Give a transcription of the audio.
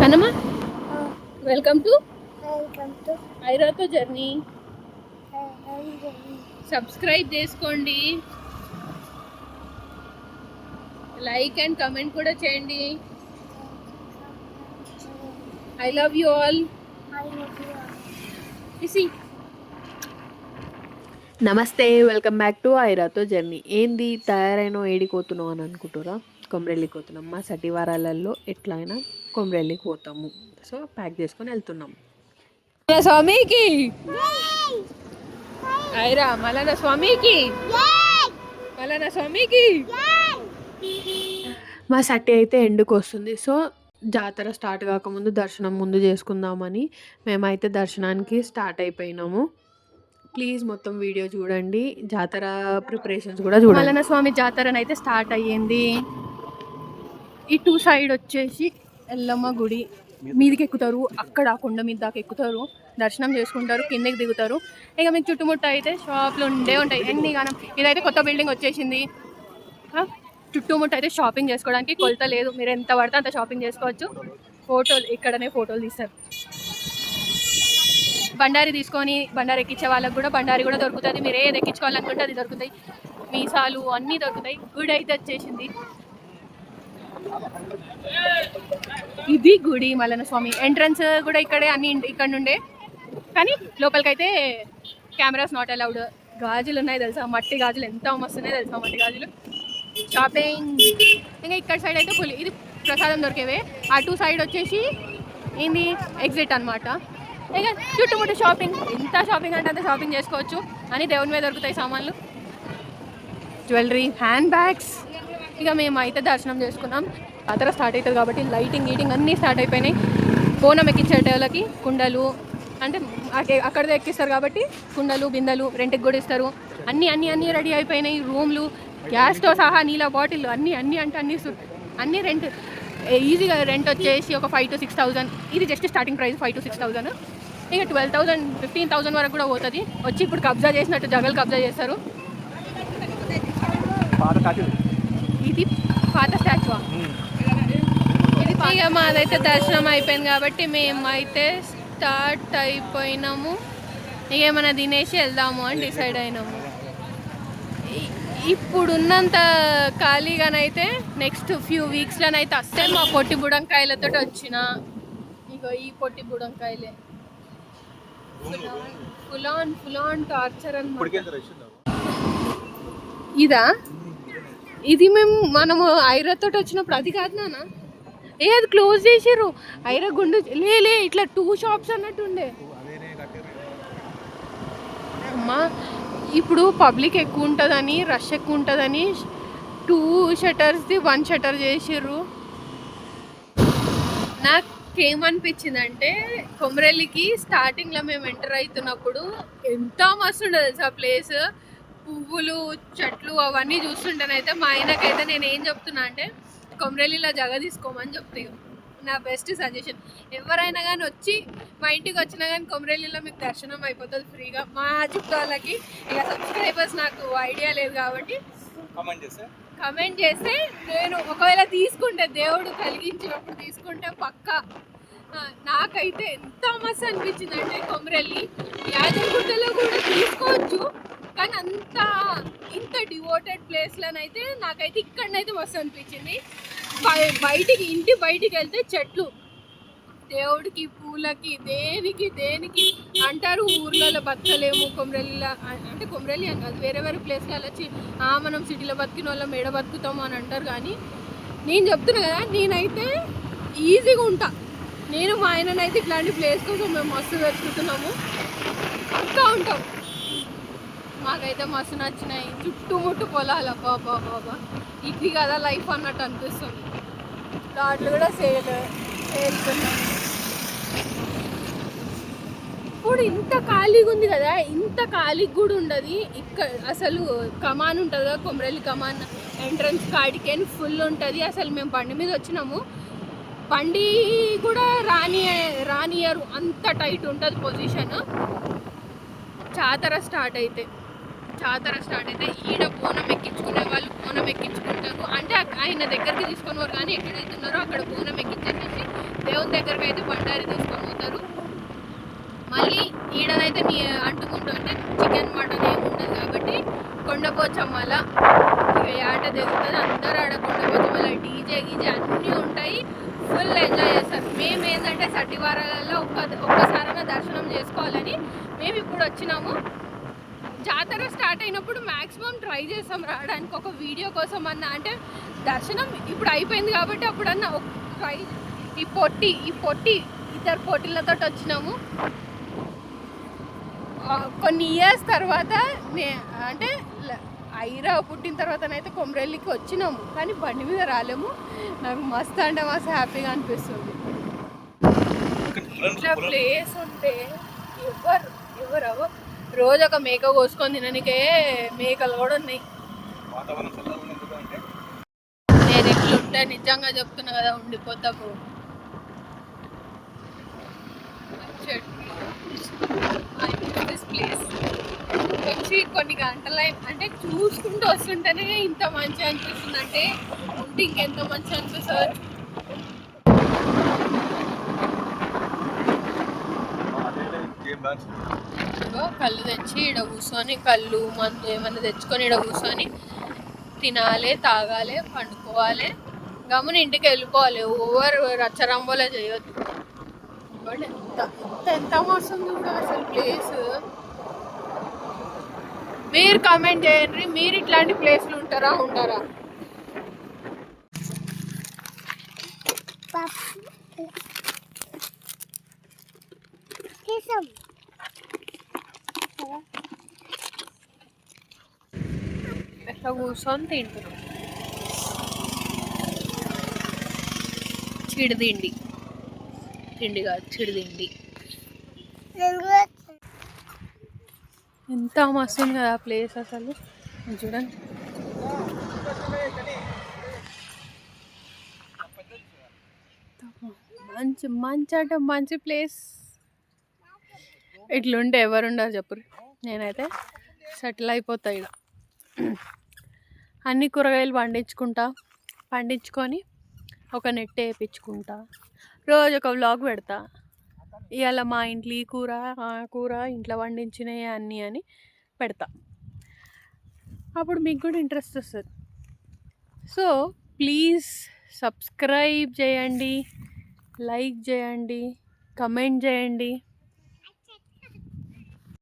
కనమా welcome to ఐరాతో journey. Subscribe చేసుకోండి, like and comment కూడా చేయండి. I love you all. నమస్తే, వెల్కమ్ బ్యాక్ టు ఐరాతో జర్నీ. ఏంది తయారైన ఏడిపోతున్నావు అని అనుకుంటారా? కొమరెల్లికి పోతున్నాం. మా సటివారాలలో ఎట్లయినా కొమరెల్లికి పోతాము. సో ప్యాక్ చేసుకొని వెళ్తున్నాం. స్వామికి ఐరా మలన స్వామికి మలన స్వామికి. మా సట్టి అయితే ఎండుకు వస్తుంది. సో జాతర స్టార్ట్ కాకముందు దర్శనం ముందు చేసుకుందామని మేమైతే దర్శనానికి స్టార్ట్ అయిపోయినాము. ప్లీజ్ మొత్తం వీడియో చూడండి, జాతర ప్రిపరేషన్స్ కూడా చూడండి. మలన స్వామి జాతర అయితే స్టార్ట్ అయ్యింది. ఇటు సైడ్ వచ్చేసి ఎల్లమ్మ గుడి మీదికి ఎక్కుతారు, అక్కడ కొండ మీద దాకా ఎక్కుతారు, దర్శనం చేసుకుంటారు, కిందకి దిగుతారు. ఇక మీకు చుట్టుముట్ట అయితే షాపులు ఉంటాయి ఎన్ని గానం. ఇదైతే కొత్త బిల్డింగ్ వచ్చేసింది. చుట్టుముట్ట అయితే షాపింగ్ చేసుకోవడానికి కొలత లేదు, మీరు ఎంత పడితే అంత షాపింగ్ చేసుకోవచ్చు. ఫోటోలు ఇక్కడనే ఫోటోలు తీస్తారు. బండారి తీసుకొని బండారి ఎక్కించే వాళ్ళకి కూడా బండారి కూడా దొరుకుతుంది. మీరు ఏది ఎక్కించుకోవాలనుకుంటే అది దొరుకుతాయి. మీసాలు అన్నీ దొరుకుతాయి. గుడి అయితే వచ్చేసింది. ఇది గుడి మలన స్వామి ఎంట్రన్స్ కూడా ఇక్కడే, అన్ని ఇక్కడ నుండే. కానీ లోపలికైతే కెమెరాస్ నాట్ అలౌడ్. గాజులు ఉన్నాయి తెలుసా, మట్టి గాజులు ఎంత మస్తున్నాయి తెలుసా, మట్టి గాజులు. షాపింగ్ ఇంకా ఇక్కడ సైడ్ అయితే ఫుల్ ఇది ప్రసాదం దొరికేవే. అటు సైడ్ వచ్చేసి ఏంది ఎగ్జిట్ అనమాట. ఇక చుట్టుముట్టు షాపింగ్, ఎంత షాపింగ్ అంటే అంత షాపింగ్ చేసుకోవచ్చు. అని దేవుని మీద దొరుకుతాయి సామాన్లు, జ్యువెలరీ, హ్యాండ్ బ్యాగ్స్. ఇక మేము అయితే దర్శనం చేసుకున్నాం. జాతర స్టార్ట్ అవుతుంది కాబట్టి లైటింగ్ గీటింగ్ అన్నీ స్టార్ట్ అయిపోయినాయి. బోనం ఎక్కించేటోళ్ళకి కుండలు అంటే అక్కడిదే ఎక్కిస్తారు కాబట్టి కుండలు బిందెలు రెంట్కి కూడా ఇస్తారు. అన్నీ రెడీ అయిపోయినాయి. రూమ్లు, గ్యాస్తో సహా నీళ్ళ బాటిల్ అన్నీ రెంట్. ఈజీగా రెంట్ వచ్చేసి ఒక 5,000 to 6,000. ఇది జస్ట్ స్టార్టింగ్ ప్రైస్ 5,000 to 6,000. ఇక 12,000 15,000 వరకు కూడా పోతుంది. వచ్చి ఇప్పుడు కబ్జా చేసినట్టు జగలు కబ్జా చేస్తారు. ఇది పాత స్టాచ్యూ. ఇది ఇక మాదైతే దర్శనం అయిపోయింది కాబట్టి మేమైతే స్టార్ట్ అయిపోయినాము. ఇక ఏమైనా తినేసి వెళ్దాము అని డిసైడ్ అయినాము. ఇప్పుడున్నంత ఖాళీగానైతే నెక్స్ట్ ఫ్యూ వీక్స్లోనైతే అస్సలు మా పొట్టి బుడంకాయలతో వచ్చిన. ఇక ఈ పొట్టి బుడంకాయలే ఫుల్ ఆన్ టార్చర్ అన్నమాట. ఇదా ఇది మనము ఐరాతో వచ్చినప్పుడు అది కాదు నాన్న, అది క్లోజ్ చేసారు. ఐరా గుండు లే ఇట్లా 2 shops అన్నట్టుండే అమ్మా. ఇప్పుడు పబ్లిక్ ఎక్కువ ఉంటుందని, రష్ ఎక్కువ ఉంటుందని 2 shutters 1 shutter చేసిర్రు. నాకేమనిపించిందంటే కొమరెల్లికి స్టార్టింగ్లో మేము ఎంటర్ అవుతున్నప్పుడు ఎంత మస్తు ఉండదు తెలుసా ప్లేస్. పువ్వులు, చెట్లు అవన్నీ చూస్తుంటేనైతే మా ఆయనకైతే నేను ఏం చెప్తున్నా అంటే కొమరెల్లిలో జగ తీసుకోమని చెప్తాను. నా బెస్ట్ సజెషన్. ఎవరైనా కానీ వచ్చి మా ఇంటికి వచ్చినా కానీ కొమరెల్లిలో మీకు దర్శనం అయిపోతుంది ఫ్రీగా. మా చుట్టాలకి ఇక సబ్స్క్రైబర్స్ నాకు ఐడియా లేదు కాబట్టి కమెంట్ చేస్తే నేను ఒకవేళ తీసుకుంటే, దేవుడు కలిగించినప్పుడు తీసుకుంటే పక్కా. నాకైతే ఎంత మస్తు అనిపించింది అంటే కొమరెల్లి యాదగిరిగుట్టలో కూడా తీసుకోవచ్చు, కానీ ఇంత డివోటెడ్ ప్లేస్లోనైతే నాకైతే ఇక్కడనైతే మస్తు అనిపించింది. ఇంటి బయటికి వెళ్తే చెట్లు, దేవుడికి, పూలకి, దేనికి అంటారు. ఊర్లలో బతకలేము కొమరెల్లిలో అంటే కొమరెల్లి అని కాదు, వేరే ప్లేస్లలో వచ్చి మనం సిటీలో బతికిన వాళ్ళం ఏడ బతుకుతాము అని అంటారు. కానీ నేను చెప్తున్నా కదా, నేనైతే ఈజీగా ఉంటా. నేను మా ఆయననైతే ఇట్లాంటి ప్లేస్ కోసం మేము మస్తు వెతుకుతున్నాము, పక్కా ఉంటాం. మాకైతే మస్తు నచ్చినాయి. చుట్టుముట్టు పొలాలు, బాబా ఇది కదా లైఫ్ అన్నట్టు అనిపిస్తుంది. దాంట్లో కూడా సేల్తున్నాయి. ఇప్పుడు ఇంత ఖాళీగా ఉంది కదా, ఇంత ఖాళీగా కూడా ఉండదు. ఇక్కడ అసలు కమాన్ ఉంటుంది కదా, కొమరెల్లి కమాన్ ఎంట్రన్స్ కాడికేని ఫుల్ ఉంటుంది. అసలు మేము బండి మీద వచ్చినాము, బండి కూడా రానియరు, అంత టైట్ ఉంటుంది పొజిషన్. జాతర స్టార్ట్ అయితే జాతర స్టార్ట్ అయితే ఈడ బోనం ఎక్కించుకునే వాళ్ళు బోనం ఎక్కించుకుంటారు. అంటే ఆయన దగ్గరికి తీసుకొని పోరు, కానీ ఎక్కడైతే ఉన్నారో అక్కడ బోనం ఎక్కించేసేసి దేవుని దగ్గరికి అయితే బండారి తీసుకొని పోతారు. మళ్ళీ ఈడనైతే నీ అంటుకుంటూ అంటే చికెన్ మటన్ ఏమి ఉండదు కాబట్టి కొండపోచమ్మల ఇక ఏట దిగుతుంది. అందరూ ఆడ కొండపోచమ్మల డీజే గీజే అన్నీ ఉంటాయి. ఫుల్ ఎంజాయ్ చేస్తారు. మేము ఏంటంటే సటివారాలలో ఒక్కసారైనా దర్శనం చేసుకోవాలని మేము ఇప్పుడు వచ్చినాము. జాతర స్టార్ట్ అయినప్పుడు మ్యాక్సిమం ట్రై చేస్తాం రావడానికి ఒక వీడియో కోసం అన్న. అంటే దర్శనం ఇప్పుడు అయిపోయింది కాబట్టి అప్పుడన్నా ట్రై ఈ పొట్టి ఇద్దరు పొట్టిలతో వచ్చినాము. కొన్ని ఇయర్స్ తర్వాత అంటే ఐరా పుట్టిన తర్వాతనైతే కొమరెల్లికి వచ్చినాము, కానీ బండి మీద రాలేము. నాకు మస్తు అంటే మస్తు హ్యాపీగా అనిపిస్తుంది. ఇట్లా ప్లేస్ ఉంటే ఎవరు రోజు ఒక మేక కోసుకొని తిననికే మేకలు కూడా ఉన్నాయి. నేను ఎట్లుంటే నిజంగా చెప్తున్నా కదా, ఉండిపోతాకు ప్లేస్ వచ్చి కొన్ని గంటల అంటే చూసుకుంటూ వస్తుంటేనే ఇంత మంచిగా అనిపిస్తుంది. అంటే ఉంటే ఇంకెంత మంచిగా అనిపిస్తుంది. కళ్ళు తెచ్చి ఈడ కూర్చొని కళ్ళు మందు ఏమన్నా తెచ్చుకొని ఈడ కూర్చొని తినాలి, తాగాలి, పండుకోవాలి, గమ్మున ఇంటికి వెళ్ళిపోవాలి. ఓవర్ రచ్చరంబోలే చేయొద్దు. ఎంత మోసం కూడా అసలు ప్లేస్. మీరు కామెంట్ చేయండి, మీరు ఇట్లాంటి ప్లేస్లు ఉంటారా ఉండరా? ఎట్లా కూర్చొని తింటున్నాం. చిడిదిండి తిండి కాదు, చిడిదిండి. ఎంత మస్తు ఉంది కదా ప్లేస్ అసలు. చూడండి, మంచి మంచి అంటే మంచి ప్లేస్. ఇట్లుంటే ఎవరు ఉండరు చెప్పు. నేనైతే సెటిల్ అయిపోతా ఇక. అన్ని కూరగాయలు పండించుకొని ఒక నెట్ వేయించుకుంటా, రోజు ఒక వ్లాగ్ పెడతా. ఇవాళ మా ఇంట్లో ఈ కూర ఆ కూర ఇంట్లో వండించినవి అన్నీ అని పెడతా. అప్పుడు మీకు కూడా ఇంట్రెస్ట్ వస్తుంది. సో ప్లీజ్ సబ్స్క్రైబ్ చేయండి, లైక్ చేయండి, కమెంట్ చేయండి.